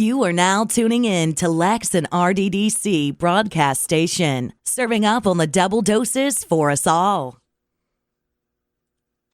You are now tuning in to Lex and RDDC broadcast station, serving up on the double doses for us all.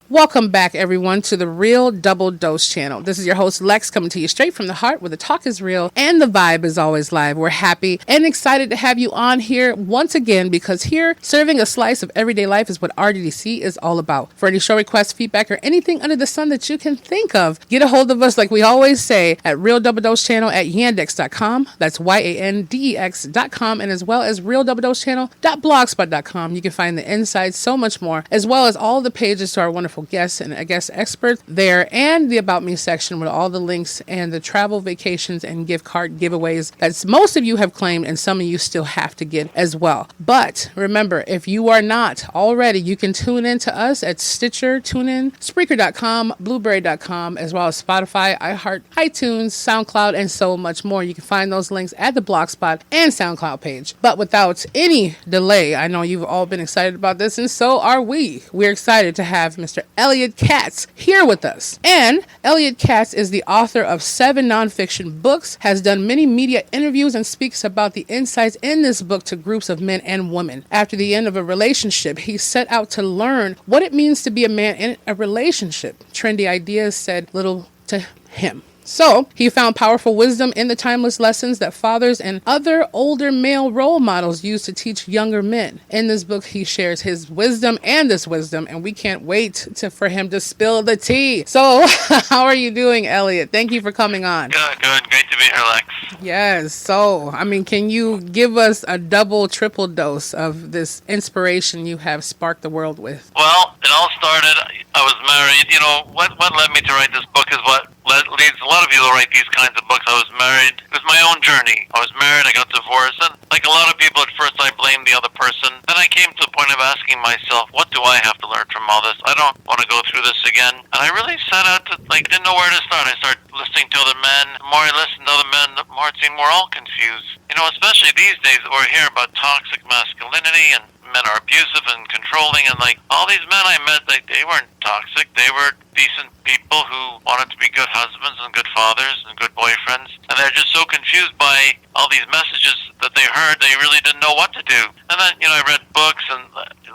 Welcome back, everyone, to the Real Double Dose channel. This is your host, Lex, coming to you straight from the heart where the talk is real and the vibe is always live. We're happy and excited to have you on here once again because here, serving a slice of everyday life is what RDDC is all about. For any show requests, feedback, or anything under the sun that you can think of, get a hold of us, like we always say, at Real Double Dose Channel at yandex.com. That's YANDEX.com, and as well as realdoubledosechannel.blogspot.com. You can find the insights, so much more, as well as all the pages to our wonderful guests and a guest expert there, and the About Me section with all the links and the travel, vacations, and gift card giveaways that most of you have claimed and some of you still have to get as well. But remember, if you are not already, you can tune in to us at Stitcher, TuneIn, Spreaker.com, Blueberry.com, as well as Spotify, iHeart, iTunes, SoundCloud, and so much more. You can find those links at the Blogspot and SoundCloud page. But without any delay, I know you've all been excited about this, and so are we. We're excited to have Mr. Elliott Katz here with us. And Elliott Katz is the author of 7 nonfiction books, has done many media interviews, and speaks about the insights in this book to groups of men and women. After the end of a relationship, he set out to learn what it means to be a man in a relationship. Trendy ideas said little to him. So, he found powerful wisdom in the timeless lessons that fathers and other older male role models use to teach younger men. In this book, he shares his wisdom and this wisdom, and we can't wait for him to spill the tea. So, how are you doing, Elliott? Thank you for coming on. Good. Great to be here, Lex. Yes. So, can you give us a double, triple dose of this inspiration you have sparked the world with? Well, it all started, I was married. You know, what led me to write this book is what leads a lot of people to write these kinds of books. I was married. It was my own journey. I was married. I got divorced. And like a lot of people, at first I blamed the other person. Then I came to the point of asking myself, what do I have to learn from all this? I don't want to go through this again. And I really set out to, didn't know where to start. I started listening to other men. The more I listened to other men, the more it seemed we're all confused. You know, especially these days that we're hearing about toxic masculinity and men are abusive and controlling, and all these men I met, they weren't toxic. They were decent people who wanted to be good husbands and good fathers and good boyfriends, and they're just so confused by all these messages that they heard, they really didn't know what to do. And then, I read books, and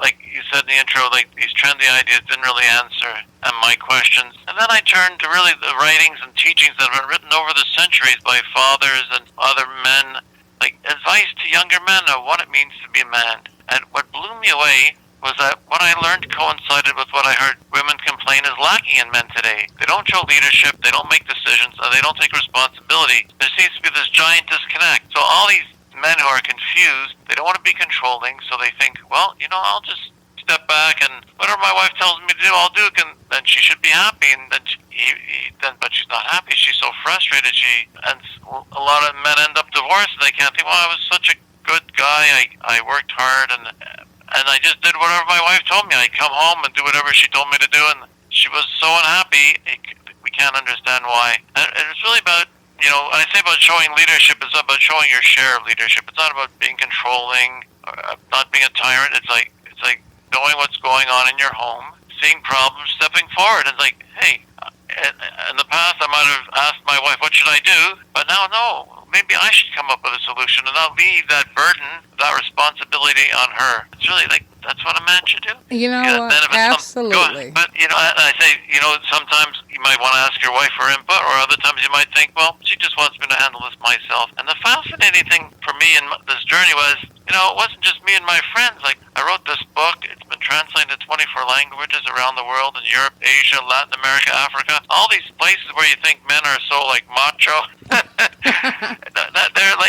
like you said in the intro, these trendy ideas didn't really answer my questions. And then I turned to really the writings and teachings that have been written over the centuries by fathers and other men, like advice to younger men of what it means to be a man. And what blew me away was that what I learned coincided with what I heard women complain is lacking in men today. They don't show leadership, they don't make decisions, and they don't take responsibility. There seems to be this giant disconnect. So all these men who are confused, they don't want to be controlling, so they think, well, I'll just step back and whatever my wife tells me to do, I'll do, and then she should be happy. And then but she's not happy. She's so frustrated. And a lot of men end up divorced, and they can't think, well, I was such a good guy. I worked hard, and I just did whatever my wife told me. I'd come home and do whatever she told me to do, and she was so unhappy. We can't understand why. And it's really about, when I say about showing leadership, it's about showing your share of leadership. It's not about being controlling, or not being a tyrant. It's like knowing what's going on in your home, seeing problems, stepping forward. It's like, hey, in the past I might have asked my wife, what should I do? But now, no, maybe I should come up with a solution and not leave that burden, that responsibility on her. It's really that's what a man should do. Absolutely. But, I say, sometimes you might want to ask your wife for input, or other times you might think, well, she just wants me to handle this myself. And the fascinating thing for me in this journey was, it wasn't just me and my friends. I wrote this book. It's been translated to 24 languages around the world, in Europe, Asia, Latin America, Africa, all these places where you think men are so macho. They're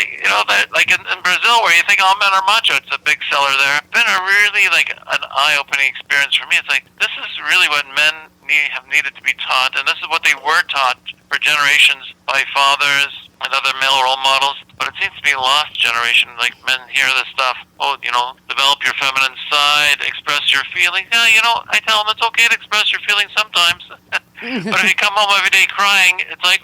in Brazil, where you think all men are macho. It's a big seller there. It's been a really an eye-opening experience for me. It's this is really what men have needed to be taught, and this is what they were taught for generations by fathers and other male role models. But it seems to be a lost generation. Men hear this stuff. Oh, develop your feminine side, express your feelings. Yeah, I tell them it's okay to express your feelings sometimes. But if you come home every day crying, it's not.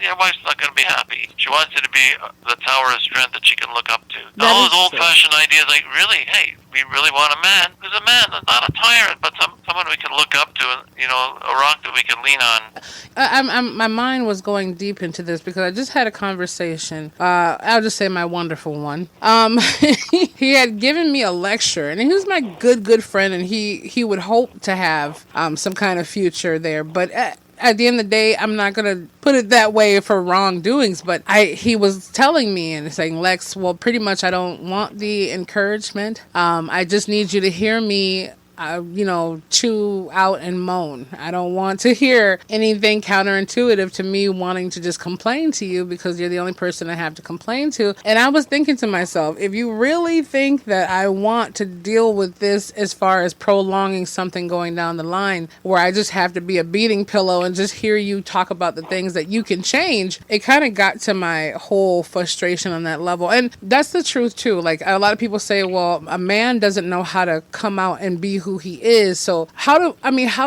Your wife's not going to be happy. She wants you to be the tower of strength that she can look up to. All those old-fashioned ideas, really, hey, we really want a man who's a man, not a tyrant, but some someone we can look up to, a rock that we can lean on. My mind was going deep into this because I just had a conversation. I'll just say my wonderful one. He had given me a lecture, and he was my good friend, and he would hope to have some kind of future there, but. At the end of the day, I'm not going to put it that way for wrongdoings, but he was telling me and saying, Lex, well, pretty much I don't want the encouragement. I just need you to hear me chew out and moan. I don't want to hear anything counterintuitive to me wanting to just complain to you because you're the only person I have to complain to. And I was thinking to myself, if you really think that I want to deal with this as far as prolonging something going down the line where I just have to be a beating pillow and just hear you talk about the things that you can change, it kind of got to my whole frustration on that level. And that's the truth too. Like a lot of people say, well, a man doesn't know how to come out and be who he is. So how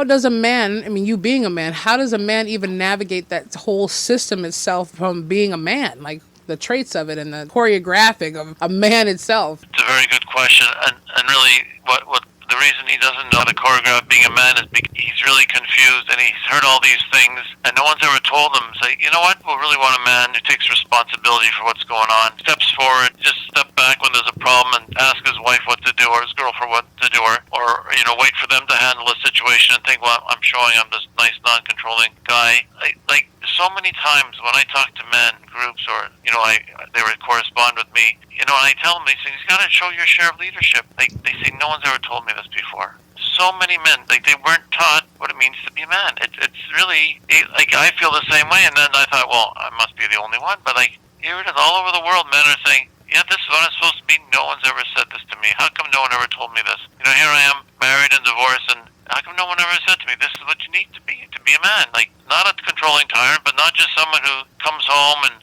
does a man, you being a man, how does a man even navigate that whole system itself from being a man? Like the traits of it and the choreographic of a man itself. It's a very good question. And really what the reason he doesn't know how to choreograph being a man is because he's really confused and he's heard all these things and no one's ever told him, say, you know what, we'll really want a man who takes responsibility for what's going on, steps forward, just step back when there's a problem and ask his wife what to do or his girlfriend what to do or wait for them to handle a situation and think, well, I'm showing I'm this nice, non-controlling guy. Like so many times when I talk to men in groups or, they would correspond with me, and I tell them, they say, you've got to show your share of leadership. They say, no one's ever told me this before. So many men, they weren't taught what it means to be a man. It's really, I feel the same way. And then I thought, well, I must be the only one. But here it is all over the world. Men are saying, yeah, this is what I'm supposed to be. No one's ever said this to me. How come no one ever told me this? Here I am, married and divorced, and how come no one ever said to me, this is what you need to be a man? Like, not a controlling tyrant, but not just someone who comes home and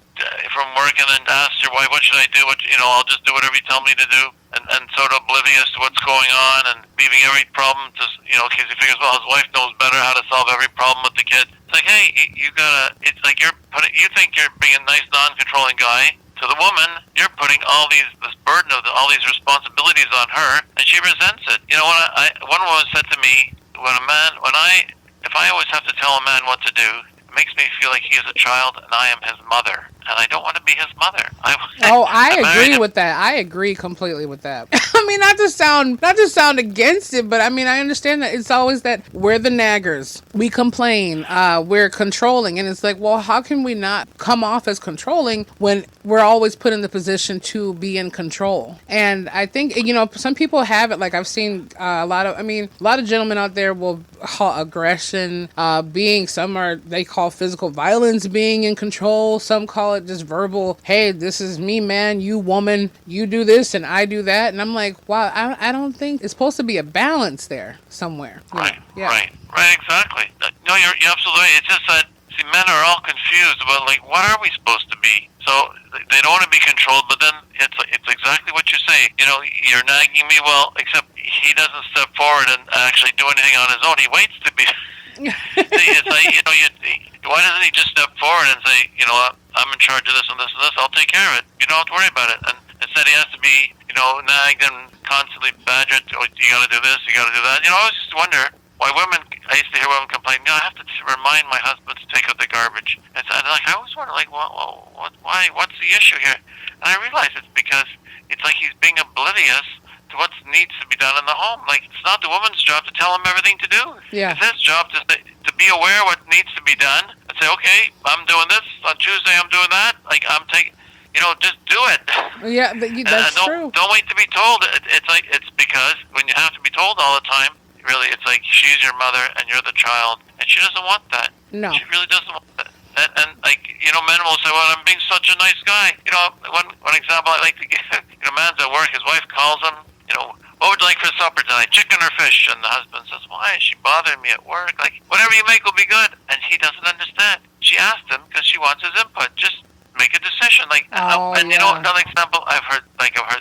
from work and then asks your wife, what should I do? I'll just do whatever you tell me to do, and sort of oblivious to what's going on and leaving every problem to, because he figures, well, his wife knows better how to solve every problem with the kid. It's like, hey, it's like you think you're being a nice, non-controlling guy. To the woman, you're putting this burden of all these responsibilities on her, and she resents it. One woman said to me, if I always have to tell a man what to do, it makes me feel like he is a child and I am his mother. And I don't want to be his mother. I agree with that. I agree completely with that. Not to sound against it, but I understand that it's always that we're the naggers. We complain. We're controlling. And it's like, well, how can we not come off as controlling when we're always put in the position to be in control? And I think, some people have it. Like I've seen a lot of gentlemen out there will call aggression they call physical violence being in control. Some call it just verbal, hey, this is me, man, you woman, you do this and I do that. And I'm like, wow, I don't think it's supposed to be a balance there somewhere. Right, yeah. Right, exactly. No, you're absolutely right. It's just that, men are all confused about, what are we supposed to be? So they don't want to be controlled, but then it's exactly what you say. You're nagging me, well, except he doesn't step forward and actually do anything on his own. He waits to be... It's like, why doesn't he just step forward and say, I'm in charge of this and this and this, I'll take care of it. You don't have to worry about it. And instead he has to be, nagged and constantly badgered, you got to do this, you got to do that. I always just wonder why I used to hear women complain, I have to remind my husband to take out the garbage. And I always wonder, why, what's the issue here? And I realize it's because it's like he's being oblivious to what needs to be done in the home. It's not the woman's job to tell him everything to do. Yeah. It's his job to be aware of what needs to be done and say, okay, I'm doing this. On Tuesday, I'm doing that. I'm taking... just do it. Yeah, that's true. Don't wait to be told. It's because when you have to be told all the time, really, it's like she's your mother and you're the child, and she doesn't want that. No. She really doesn't want that. And men will say, well, I'm being such a nice guy. One example I like to give, man's at work, his wife calls him, what would you like for supper tonight, chicken or fish? And the husband says, why is she bothering me at work? Whatever you make will be good. And he doesn't understand. She asked him because she wants his input. Just make a decision. Another example, I've heard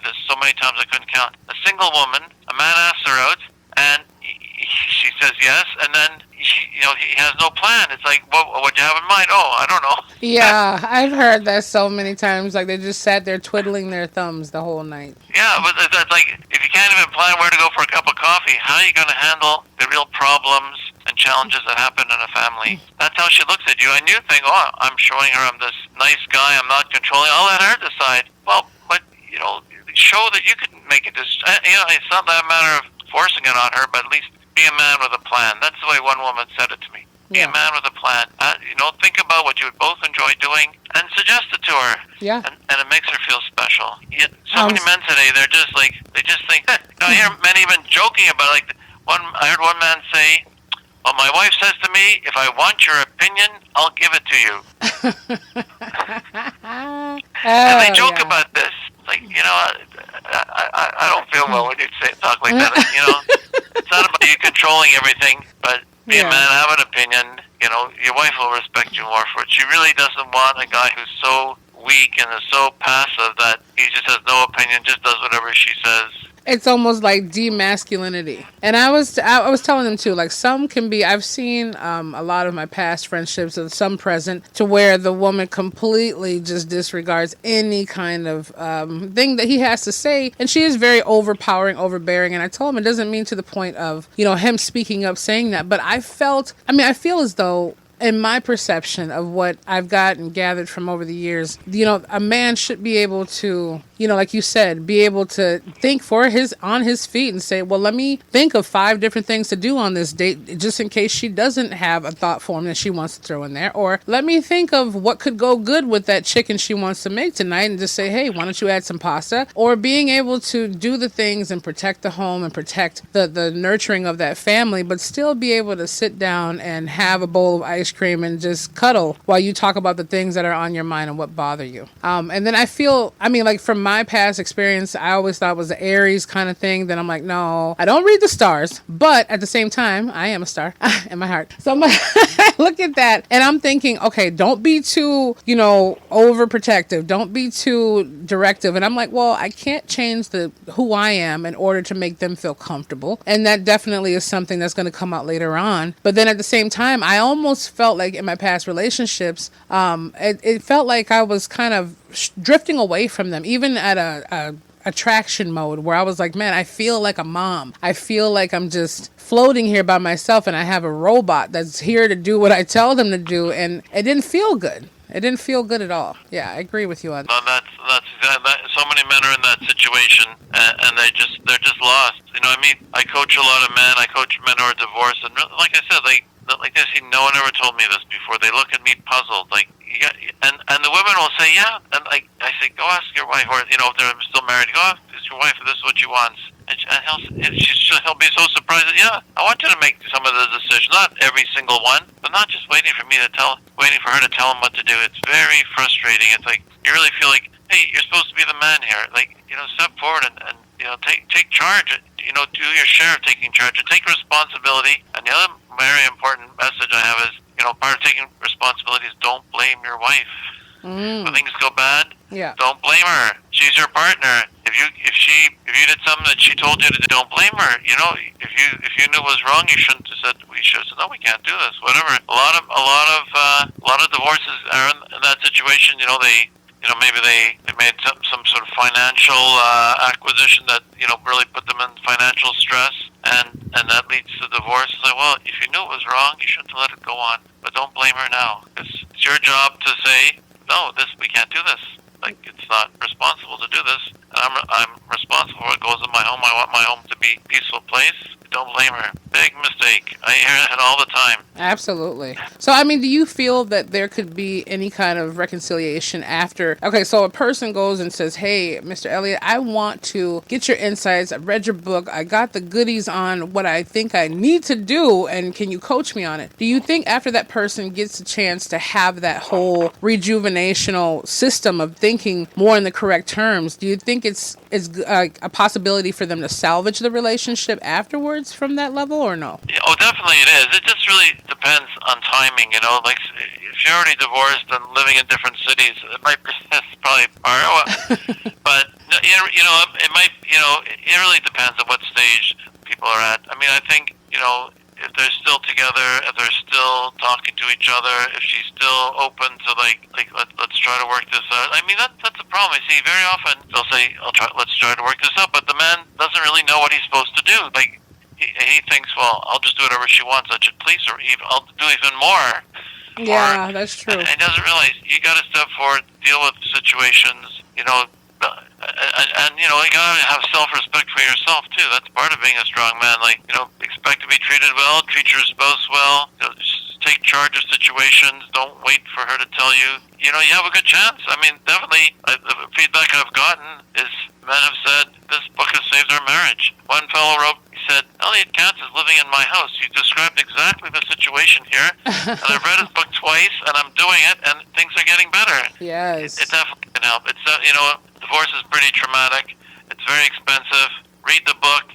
this so many times I couldn't count. A single woman, a man asks her out, and she says yes, and then he has no plan. It's like, what do you have in mind? Oh, I don't know. Yeah, I've heard that so many times. Like they just sat there twiddling their thumbs the whole night. Yeah, but that's like, if you can't even plan where to go for a cup of coffee, how are you going to handle the real problems and challenges that happen in a family? That's how she looks at you, and you think, oh, I'm showing her I'm this nice guy, I'm not controlling. I'll let her decide. Well, but show that you can make it. It's not that matter of forcing it on her, but at least be a man with a plan. That's the way one woman said it to me. Be a man with a plan. Think about what you would both enjoy doing and suggest it to her. Yeah. And it makes her feel special. Yet, so many men today, they just think, I hear men even joking about it. I heard one man say, well, my wife says to me, if I want your opinion, I'll give it to you. And they joke about this. Like, I don't feel well when you talk like that. It's not about you controlling everything, but be a man, have an opinion. Your wife will respect you more for it. She really doesn't want a guy who's so weak and is so passive that he just has no opinion, just does whatever she says. It's almost like demasculinity. And I was telling them too, like some can be, I've seen a lot of my past friendships and some present to where the woman completely just disregards any kind of thing that he has to say. And she is very overpowering, overbearing. And I told him it doesn't mean to the point of, him speaking up, saying that. But I feel as though, in my perception of what I've gotten gathered from over the years, a man should be able to, like you said, be able to think on his feet and say, well, let me think of 5 different things to do on this date, just in case she doesn't have a thought form that she wants to throw in there. Or let me think of what could go good with that chicken she wants to make tonight and just say, hey, why don't you add some pasta? Or being able to do the things and protect the home and protect the nurturing of that family, but still be able to sit down and have a bowl of ice cream and just cuddle while you talk about the things that are on your mind and what bother you. And then I feel, like from my past experience, I always thought it was the Aries kind of thing. Then I'm like, no, I don't read the stars, but at the same time, I am a star in my heart. So I'm like, I look at that and I'm thinking, okay, don't be too, overprotective. Don't be too directive. And I'm like, well, I can't change who I am in order to make them feel comfortable. And that definitely is something that's going to come out later on. But then at the same time, I almost felt like in my past relationships, it felt like I was kind of drifting away from them, even at a attraction mode where I was like, man, I feel like a mom. I feel like I'm just floating here by myself and I have a robot that's here to do what I tell them to do. And it didn't feel good. It didn't feel good at all. Yeah, I agree with you on that. No, that's exactly. So many men are in that situation, and they're just lost. I coach a lot of men. I coach men who are divorced, and like I said, like this. No one ever told me this before. They look at me puzzled, like, and the women will say, yeah, and I say, go ask your wife, or if they're still married, go ask your wife if this is what she wants. And he'll be so surprised that, yeah, I want you to make some of the decisions, not every single one, but not just waiting for her to tell him what to do. It's very frustrating. It's like, you really feel like, hey, you're supposed to be the man here. Like, step forward and take charge. Do your share of taking charge and take responsibility. And the other very important message I have is, part of taking responsibility is don't blame your wife. When things go bad, don't blame her. She's your partner. If you did something that she told you to do, don't blame her. If you knew it was wrong, you shouldn't have said. We should have said, no, we can't do this. Whatever. A lot of divorces are in that situation. Maybe they made some sort of financial acquisition that really put them in financial stress, and that leads to divorce. It's like, well, if you knew it was wrong, you shouldn't have let it go on. But don't blame her now. It's your job to say, no, we can't do this. Like, it's not responsible to do this. And I'm responsible for what goes in my home. I want my home to be a peaceful place. Don't blame her. Big mistake. I hear it all the time. Absolutely. So, do you feel that there could be any kind of reconciliation after? Okay, so a person goes and says, hey, Mr. Elliott, I want to get your insights. I read your book. I got the goodies on what I think I need to do, and can you coach me on it? Do you think after that person gets a chance to have that whole rejuvenational system of thinking more in the correct terms, do you think it's a possibility for them to salvage the relationship afterwards from that level, or no? Yeah, definitely it is. It just really depends on timing, Like, if you're already divorced and living in different cities, it might persist probably part. But, it might, it really depends on what stage people are at. I think, if they're still together, if they're still talking to each other, if she's still open to let's try to work this out. I mean, that's a problem. I see very often they'll say, let's try to work this out, but the man doesn't really know what he's supposed to do. Like, he thinks, well, I'll just do whatever she wants. That should please her. I'll do even more. Yeah, that's true. And he doesn't realize you got to step forward, deal with situations, you know, and you know, you got to have self-respect for yourself too. That's part of being a strong man. Like, you know, expect to be treated well, treat your spouse well, you know, just take charge of situations. Don't wait for her to tell you. You know, you have a good chance. I mean, definitely, the feedback I've gotten is men have said this book has saved our marriage. One fellow wrote, he said, Elliott Katz is living in my house. You described exactly the situation here, and I've read his book twice, and I'm doing it, and things are getting better. Yes. It definitely can help. It's, you know, divorce is pretty traumatic. It's very expensive. Read the book.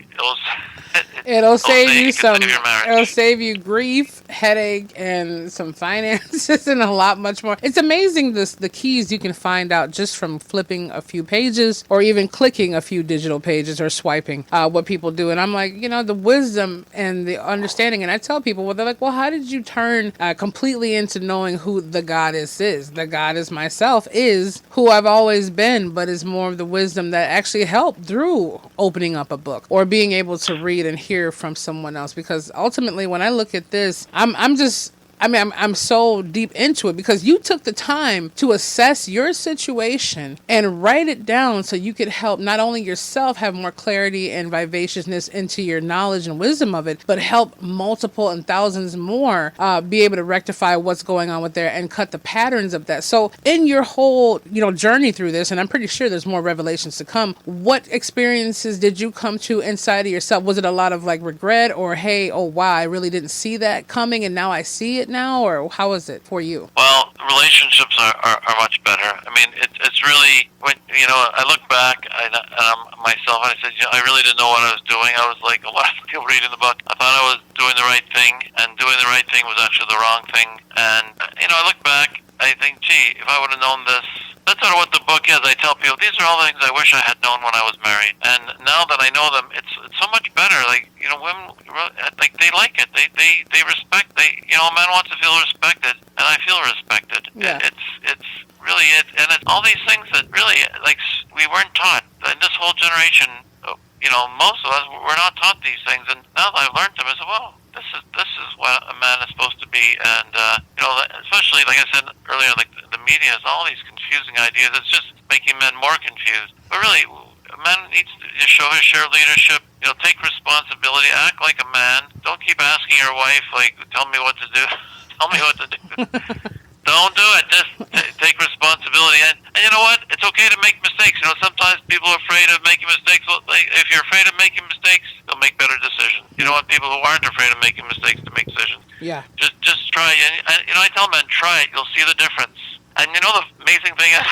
It'll save you some. Save your marriage. It'll save you grief, headache, and some finances, and a lot much more. It's amazing the keys you can find out just from flipping a few pages, or even clicking a few digital pages, or swiping. What people do, and I'm like, you know, the wisdom and the understanding. And I tell people, well, they're like, well, how did you turn completely into knowing who the goddess is? The goddess myself is who I've always been, but is more of the wisdom that actually helped through opening up a book or being able to read and hear from someone else. Because ultimately, when I look at this, I'm so deep into it because you took the time to assess your situation and write it down so you could help not only yourself have more clarity and vivaciousness into your knowledge and wisdom of it, but help multiple and thousands more be able to rectify what's going on with there and cut the patterns of that. So in your whole, you know, journey through this, and I'm pretty sure there's more revelations to come, what experiences did you come to inside of yourself? Was it a lot of like regret, or hey, oh wow, I really didn't see that coming and now I see it now, or how is it for you? Well, relationships are much better. I mean, it's really, when, you know, I look back myself and I said, you know, I really didn't know what I was doing. I was like a lot of people reading the book. I thought I was doing the right thing, and doing the right thing was actually the wrong thing. And, you know, I look back, I think, gee, if I would have known this, that's sort of what the book is. I tell people, these are all the things I wish I had known when I was married. And now that I know them, it's so much better. Like, you know, women, like, they like it. They respect, you know, a man wants to feel respected, and I feel respected. Yeah. It's really it. And it's all these things that really, like, we weren't taught. In this whole generation, you know, most of us, we're not taught these things. And now that I've learned them, I said, well, this is what a man is supposed to be. And, you know, especially, like I said earlier, like the media has all these confusing ideas. It's just making men more confused. But really, a man needs to show his share of leadership, you know, take responsibility, act like a man. Don't keep asking your wife, like, tell me what to do. Tell me what to do. Don't do it. Just take responsibility. And you know what? It's okay to make mistakes. You know, sometimes people are afraid of making mistakes. Well, like, if you're afraid of making mistakes, they'll make better decisions. You don't want people who aren't afraid of making mistakes to make decisions. Yeah. Just try. And you know, I tell men, try it. You'll see the difference. And you know, the amazing thing is,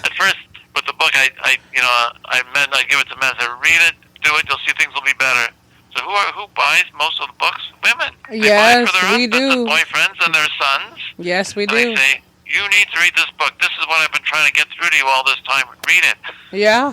at first, with the book, I give it to men. I say, read it, do it. You'll see things will be better. So who buys most of the books? Women. Yes, they buy it for their we husbands do. and boyfriends and their sons. Yes, we And do. they say, you need to read this book. This is what I've been trying to get through to you all this time. Read it. Yeah.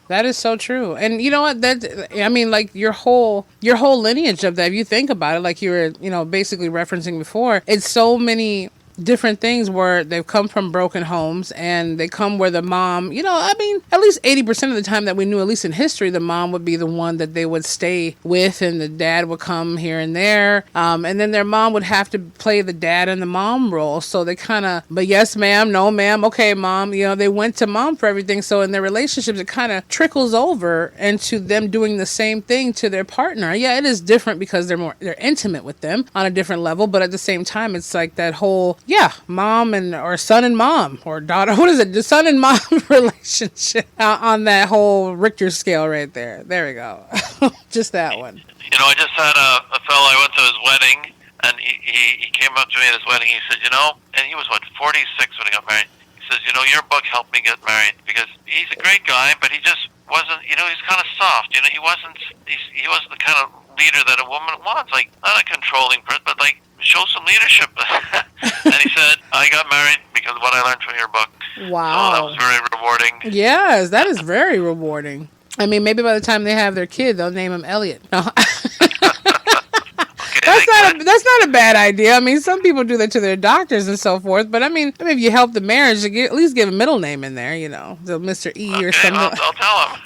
That is so true. And you know what? I mean, like your whole lineage of that, if you think about it, like you were, you know, basically referencing before, it's so many different things where they've come from broken homes, and they come where the mom, you know, I mean, at least 80% of the time that we knew, at least in history, the mom would be the one that they would stay with, and the dad would come here and there. And then their mom would have to play the dad and the mom role. So they kind of, but yes, ma'am, no, ma'am, okay, mom, you know, they went to mom for everything. So in their relationships, it kind of trickles over into them doing the same thing to their partner. Yeah, it is different because they're intimate with them on a different level. But at the same time, it's like that whole, mom or son and mom, or daughter, what is it? The son and mom relationship on that whole Richter scale right there. There we go. Just that one. You know, I just had a fellow, I went to his wedding, and he came up to me at his wedding. He said, you know, and he was, 46 when he got married. He says, you know, your book helped me get married, because he's a great guy, but he just wasn't, you know, he's kind of soft. You know, he wasn't the kind of leader that a woman wants, like, not a controlling person, but like, show some leadership. And he said, I got married because of what I learned from your book. Wow. So that was very rewarding. Yes, that is very rewarding. I mean, maybe by the time they have their kid, they'll name him Elliott. No. Okay, That's not a bad idea. I mean, some people do that to their doctors and so forth. But I mean, if you help the marriage, at least give a middle name in there. The Mr. E or something. I'll tell him.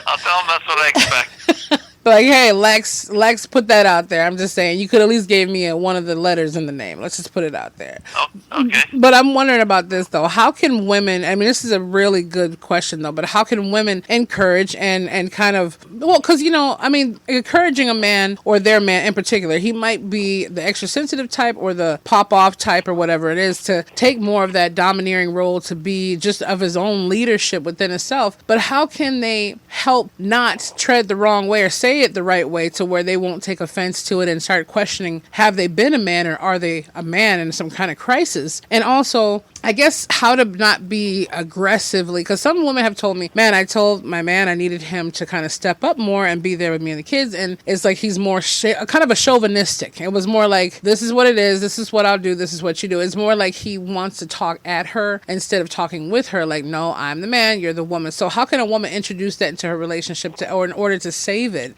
I'll tell him that's what I expect. Like, hey, Lex, put that out there. I'm just saying, you could at least give me one of the letters in the name. Let's just put it out there. Oh, okay. But I'm wondering about this, though. How can women, I mean, this is a really good question, though, but how can women encourage and kind of, well, because, I mean, encouraging a man or their man in particular, he might be the extra sensitive type or the pop-off type or whatever it is, to take more of that domineering role, to be just of his own leadership within himself. But how can they help not tread the wrong way or say it the right way to where they won't take offense to it and start questioning, have they been a man or are they a man in some kind of crisis? And also, I guess how to not be aggressively, because some women have told me, man, I told my man I needed him to kind of step up more and be there with me and the kids, and it's like he's more kind of a chauvinistic. It was more like, this is what it is, this is what I'll do, this is what you do. It's more like he wants to talk at her instead of talking with her, like, no, I'm the man, you're the woman. So how can a woman introduce that into her relationship or in order to save it,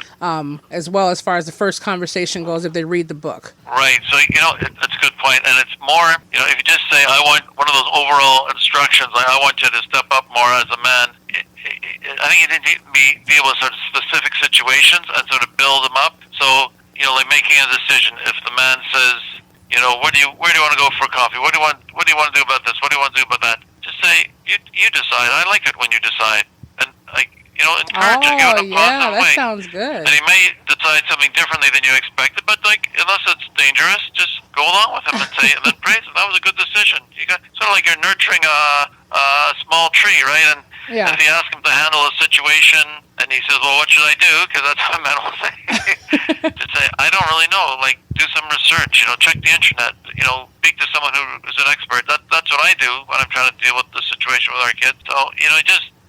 as well as far as the first conversation goes if they read the book? Right. So, that's a good point. And it's more, if you just say, I want one of those overall instructions, like, I want you to step up more as a man, I think you need to deal with sort of specific situations and sort of build them up. So, like making a decision. If the man says, where do you want to go for coffee? What do you want to do about this? What do you want to do about that? Just say, you decide. I like it when you decide. And, like, encourage it. Give it a positive way. That sounds good. And he may decide something differently than you expected, but, like, unless it's dangerous, just go along with him and say, and then praise him. That was a good decision. You got sort of like you're nurturing a small tree, right? And if you ask him to handle a situation, and he says, well, what should I do? Because that's what men will say. To say, I don't really know. Like, do some research. Check the internet. Speak to someone who's an expert. That's what I do when I'm trying to deal with the situation with our kids. So,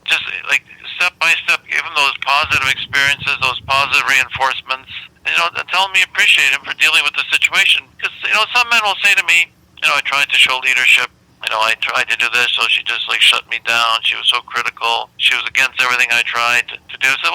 just like step by step, give him those positive experiences, those positive reinforcements, and tell him you appreciate him for dealing with the situation. Because some men will say to me, I tried to show leadership. I tried to do this, so she just like shut me down. She was so critical. She was against everything I tried to do. So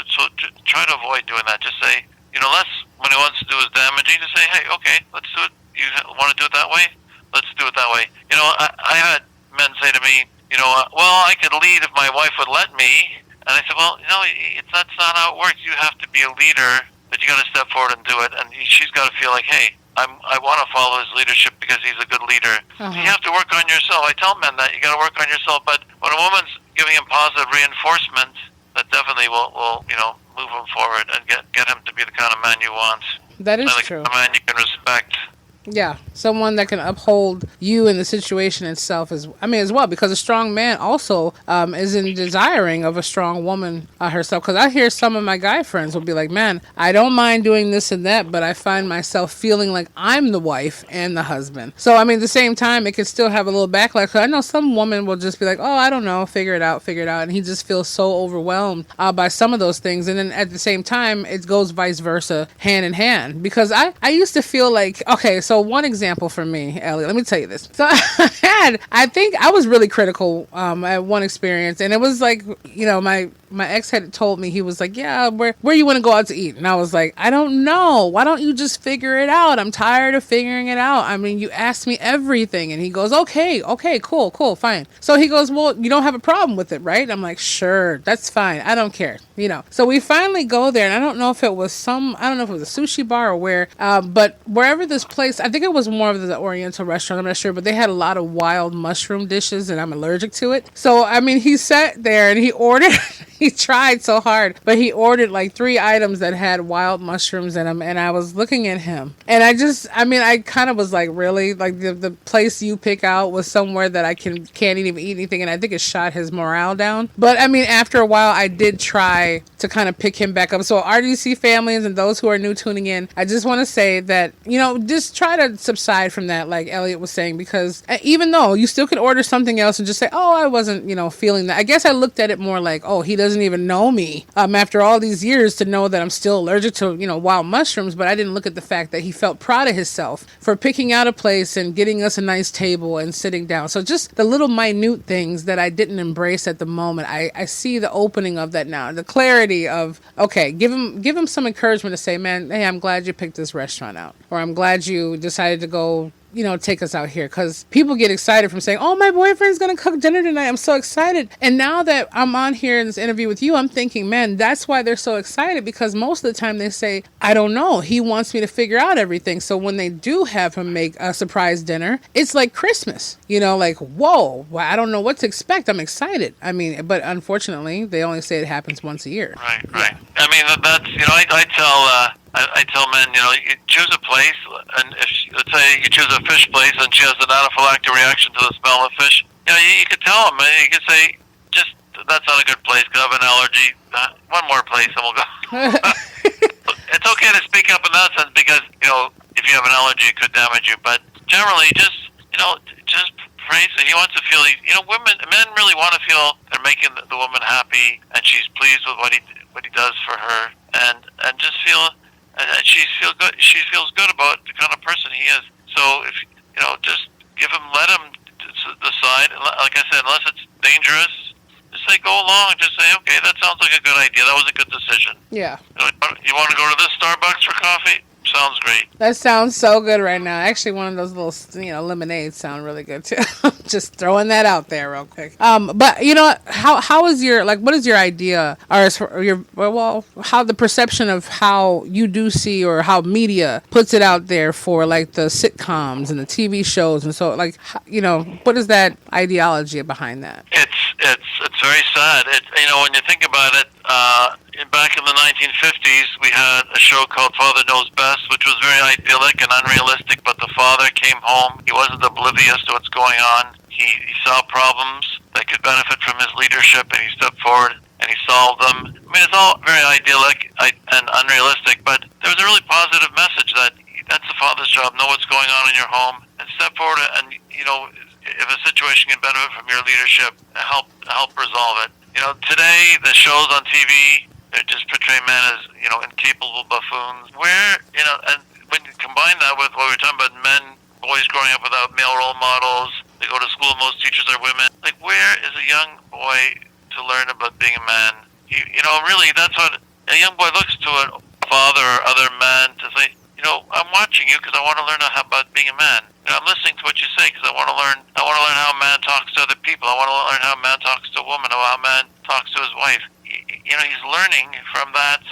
so try to avoid doing that. Just say, less when he wants to do his damaging. Just say, hey, okay, let's do it. You want to do it that way? Let's do it that way. I had men say to me, well, I could lead if my wife would let me. And I said, well, that's not how it works. You have to be a leader, but you got to step forward and do it. And she's got to feel like, hey, I want to follow his leadership because he's a good leader. So you have to work on yourself. I tell men that you got to work on yourself. But when a woman's giving him positive reinforcement, that definitely will move him forward and get him to be the kind of man you want. That is true. A man you can respect. Yeah, someone that can uphold you in the situation itself as well, because a strong man also is in desiring of a strong woman herself. Because I hear some of my guy friends will be like, man, I don't mind doing this and that, but I find myself feeling like I'm the wife and the husband. So, at the same time, it can still have a little backlash. Cause I know some woman will just be like, oh, I don't know, figure it out. And he just feels so overwhelmed by some of those things. And then at the same time, it goes vice versa, hand in hand. Because I used to feel like, okay, so one example for me, Elliott, let me tell you this. So I think I was really critical at one experience, and it was like, my ex had told me, he was like, yeah, where you want to go out to eat? And I was like, I don't know. Why don't you just figure it out? I'm tired of figuring it out. You asked me everything. And he goes, okay, cool, fine. So he goes, well, you don't have a problem with it, right? I'm like, sure, that's fine. I don't care, So we finally go there, and I don't know if it was a sushi bar or where, but wherever this place, I think it was more of the Oriental restaurant, I'm not sure, but they had a lot of wild mushroom dishes, and I'm allergic to it. So, he sat there and he ordered, he tried so hard, but he ordered like 3 items that had wild mushrooms in them, and I was looking at him, and I kind of was like, really? Like the place you pick out was somewhere that I can't even eat anything, and I think it shot his morale down. But after a while, I did try to kind of pick him back up. So RDC families and those who are new tuning in, I just want to say that, just try to subside from that, like Elliott was saying, because even though you still could order something else and just say, oh, I wasn't, feeling that. I guess I looked at it more like, oh, he doesn't doesn't even know me after all these years to know that I'm still allergic to, wild mushrooms. But I didn't look at the fact that he felt proud of himself for picking out a place and getting us a nice table and sitting down. So just the little minute things that I didn't embrace at the moment, I see the opening of that now, the clarity of, okay, give him some encouragement to say, man, hey, I'm glad you picked this restaurant out, or I'm glad you decided to go, take us out here, because people get excited from saying, oh, my boyfriend's going to cook dinner tonight. I'm so excited. And now that I'm on here in this interview with you, I'm thinking, man, that's why they're so excited, because most of the time they say, I don't know. He wants me to figure out everything. So when they do have him make a surprise dinner, it's like Christmas, like, whoa, well, I don't know what to expect. I'm excited. I mean, but unfortunately, they only say it happens once a year. Right. I mean, that's, I tell men, you choose a place, and if let's say you choose a fish place and she has an anaphylactic reaction to the smell of fish, you could tell them, you could say, just, that's not a good place because I have an allergy. One more place and we'll go. It's okay to speak up in that sense because, if you have an allergy, it could damage you. But generally, just praise it. He wants to feel, men really want to feel they're making the woman happy and she's pleased with what he does for her, and just feel. And she feels good about the kind of person he is. So if just let him decide. Like I said, unless it's dangerous, just say go along. Just say, okay, that sounds like a good idea. That was a good decision. Yeah. You want to go to this Starbucks for coffee? Sounds great. That sounds so good right now. Actually, one of those little, lemonades sound really good too. Just throwing that out there real quick. But how is your, what is your idea, or as for your, how the perception of how you do see, or how media puts it out there for the sitcoms and the TV shows, and so what is that ideology behind that? It's very sad. When you think about it, back in the 1950s, we had a show called Father Knows Best, which was very idyllic and unrealistic, but the father came home. He wasn't oblivious to what's going on. He saw problems that could benefit from his leadership, and he stepped forward and he solved them. I mean, it's all very idyllic and unrealistic, but there was a really positive message that that's the father's job. Know what's going on in your home and step forward and, if a situation can benefit from your leadership, help resolve it. Today, the shows on TV, they just portray men as, incapable buffoons. And when you combine that with what we were talking about, boys growing up without male role models, they go to school, most teachers are women. Where is a young boy to learn about being a man? Really, that's what a young boy looks to a father or other men to say, I'm watching you because I want to learn about being a man. I'm listening to what you say because I want to learn how a man talks to other people. I want to learn how a man talks to a woman, or how a man talks to his wife. He's learning from that,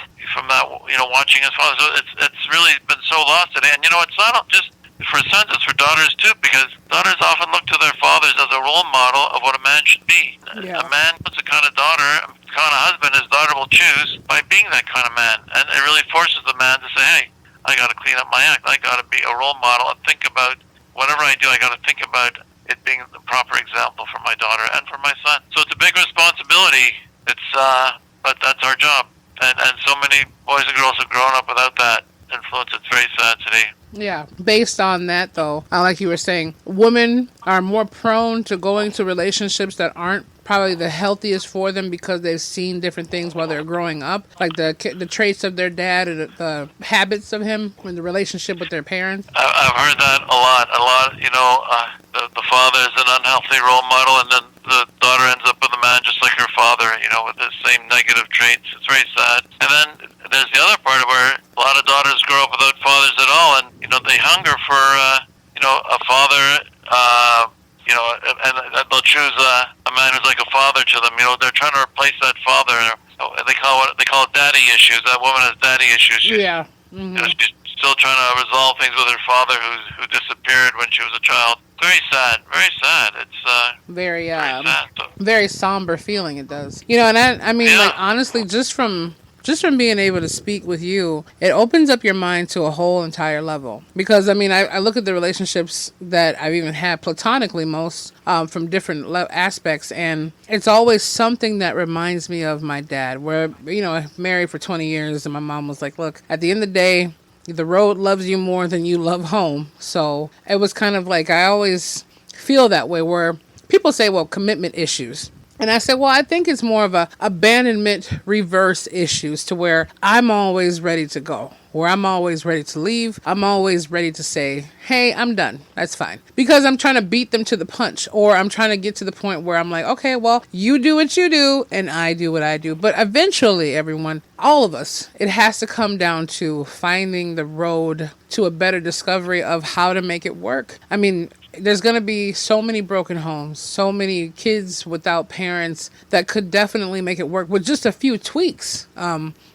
watching his father. So it's really been so lost today. And it's not just for sons, it's for daughters too, because daughters often look to their fathers as a role model of what a man should be. Yeah. A man puts a kind of daughter, the kind of husband his daughter will choose by being that kind of man. And it really forces the man to say, hey, I got to clean up my act. I got to be a role model and think about whatever I do. I got to think about it being the proper example for my daughter and for my son. So it's a big responsibility. But that's our job. And so many boys and girls have grown up without that influence. It's very sad today. Yeah. Based on that, though, like you were saying, women are more prone to going to relationships that aren't probably the healthiest for them because they've seen different things while they're growing up, like the traits of their dad and the habits of him in the relationship with their parents. I've heard that a lot. The father is an unhealthy role model, and then the daughter ends up with a man just like her father, with the same negative traits. It's very sad. And then there's the other part where a lot of daughters grow up without fathers at all, and they hunger for a father. And they'll choose a man who's like a father to them. They're trying to replace that father. They call it daddy issues. That woman has daddy issues. She's still trying to resolve things with her father who disappeared when she was a child. Very sad. Very sad. It's very sad. Very somber feeling. It does. And I mean, honestly, just from being able to speak with you, it opens up your mind to a whole entire level. Because, I mean, I look at the relationships that I've even had platonically most from different aspects, and it's always something that reminds me of my dad, where, I'm married for 20 years, and my mom was like, look, at the end of the day, the road loves you more than you love home. So it was kind of like, I always feel that way, where people say, well, commitment issues. And I said, well, I think it's more of a abandonment reverse issues to where I'm always ready to go, where I'm always ready to leave. I'm always ready to say, hey, I'm done. That's fine. Because I'm trying to beat them to the punch, or I'm trying to get to the point where I'm like, okay, well, you do what you do and I do what I do. But eventually, everyone, all of us, it has to come down to finding the road to a better discovery of how to make it work. I mean, there's going to be so many broken homes, so many kids without parents that could definitely make it work with just a few tweaks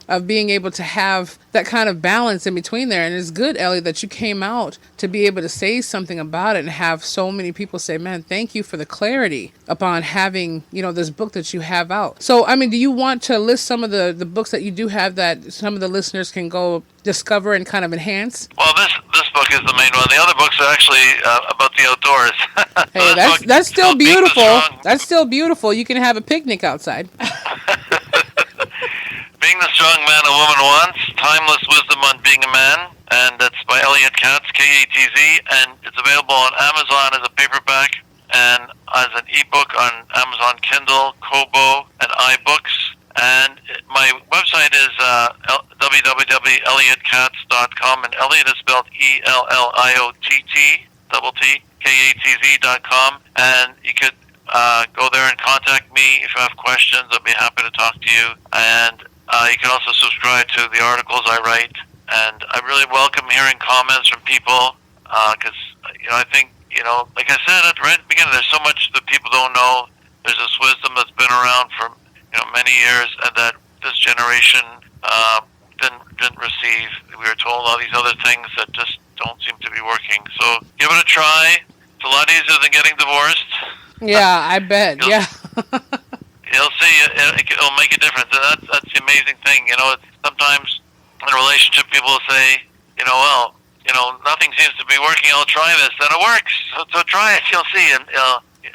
of being able to have that kind of balance in between there. And it's good, Elliott, that you came out to be able to say something about it and have so many people say, man, thank you for the clarity upon having, this book that you have out. So, I mean, do you want to list some of the books that you do have that some of the listeners can go discover and kind of enhance? Well, this book is the main one. The other books are actually about the outdoors. Hey, that's still beautiful. That's still beautiful. You can have a picnic outside. Being the Strong Man a Woman Wants, Timeless Wisdom on Being a Man, and that's by Elliott Katz, K-A-T-Z, and it's available on Amazon as a paperback and as an ebook on Amazon Kindle, Kobo, and iBooks. And my website is www.elliottKatz.com, and Elliott is spelled ELLIOTT, K-A-T-Z.com, and you could go there and contact me if you have questions. I'll be happy to talk to you. And you can also subscribe to the articles I write. And I really welcome hearing comments from people because, I think, like I said at the right beginning, there's so much that people don't know. There's this wisdom that's been around for, many years and that this generation didn't receive. We were told all these other things that just don't seem to be working. So give it a try. It's a lot easier than getting divorced. Yeah, I bet. You'll see it'll make a difference. And that's the amazing thing. Sometimes in a relationship, people will say, nothing seems to be working. I'll try this. Then it works. So try it. You'll see. And, you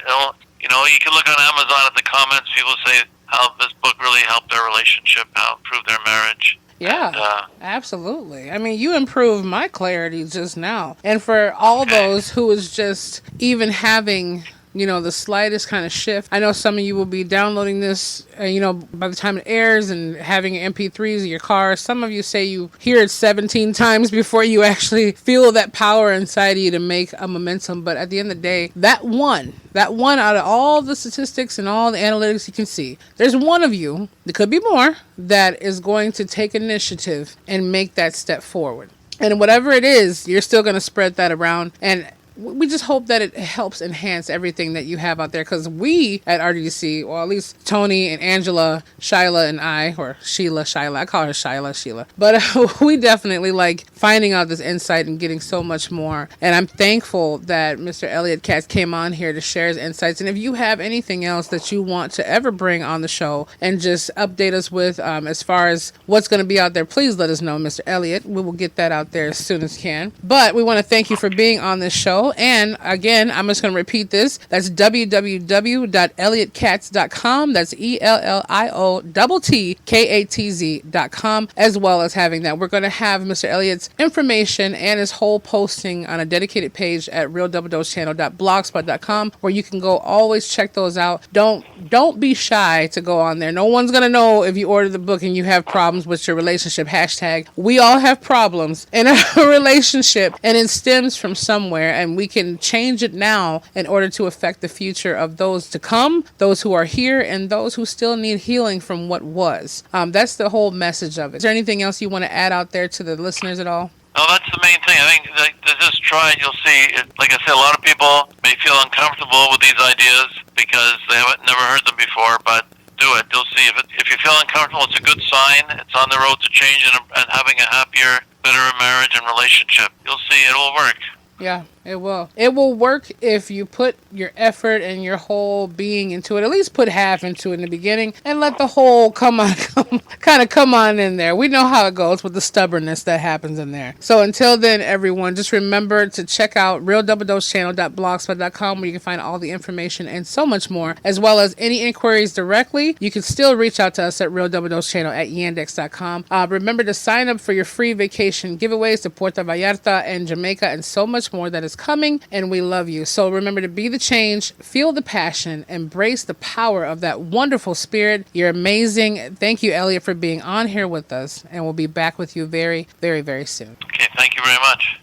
can look on Amazon at the comments. People say how this book really helped their relationship, how it improved their marriage. Yeah, absolutely. I mean, you improved my clarity just now. And for all those who is just even having the slightest kind of shift. I know some of you will be downloading this, by the time it airs and having MP3s in your car. Some of you say you hear it 17 times before you actually feel that power inside of you to make a momentum. But at the end of the day, that one out of all the statistics and all the analytics you can see, there's one of you, there could be more, that is going to take initiative and make that step forward. And whatever it is, you're still going to spread that around. And we just hope that it helps enhance everything that you have out there, because we at RDC, or at least Tony and Angela, Shyla and I, or Shyla, I call her Sheila, but we definitely like finding out this insight and getting so much more. And I'm thankful that Mr. Elliott Katz came on here to share his insights. And if you have anything else that you want to ever bring on the show and just update us with as far as what's going to be out there, please let us know, Mr. Elliott. We will get that out there as soon as can. But we want to thank you for being on this show. And again, I'm just going to repeat this. That's www.elliottKatz.com. That's ELLIOTTKATZ.com, as well as having that. We're going to have Mr. Elliott's information and his whole posting on a dedicated page at realdoubledosechannel.blogspot.com, where you can go always check those out. Don't be shy to go on there. No one's going to know if you order the book and you have problems with your relationship. Hashtag, we all have problems in a relationship, and it stems from somewhere, and we can change it now in order to affect the future of those to come, those who are here, and those who still need healing from what was. That's the whole message of it. Is there anything else you want to add out there to the listeners at all? No, that's the main thing. I think to just try it, you'll see. Like I said, a lot of people may feel uncomfortable with these ideas because they haven't never heard them before, but do it. You'll see. If you feel uncomfortable, it's a good sign. It's on the road to change and having a happier, better marriage and relationship. You'll see it will work. Yeah, it will. It will work if you put your effort and your whole being into it. At least put half into it in the beginning and let the whole come on in there. We know how it goes with the stubbornness that happens in there. So until then, everyone, just remember to check out realdoubledosechannel.blogspot.com, where you can find all the information and so much more, as well as any inquiries directly. You can still reach out to us at realdoubledosechannel@yandex.com. Remember to sign up for your free vacation giveaways to Puerto Vallarta and Jamaica and so much much more that is coming, and we love you. So remember to be the change, feel the passion, embrace the power of that wonderful spirit. You're amazing. Thank you, Elliott, for being on here with us, and we'll be back with you very, very, very soon. Okay, thank you very much.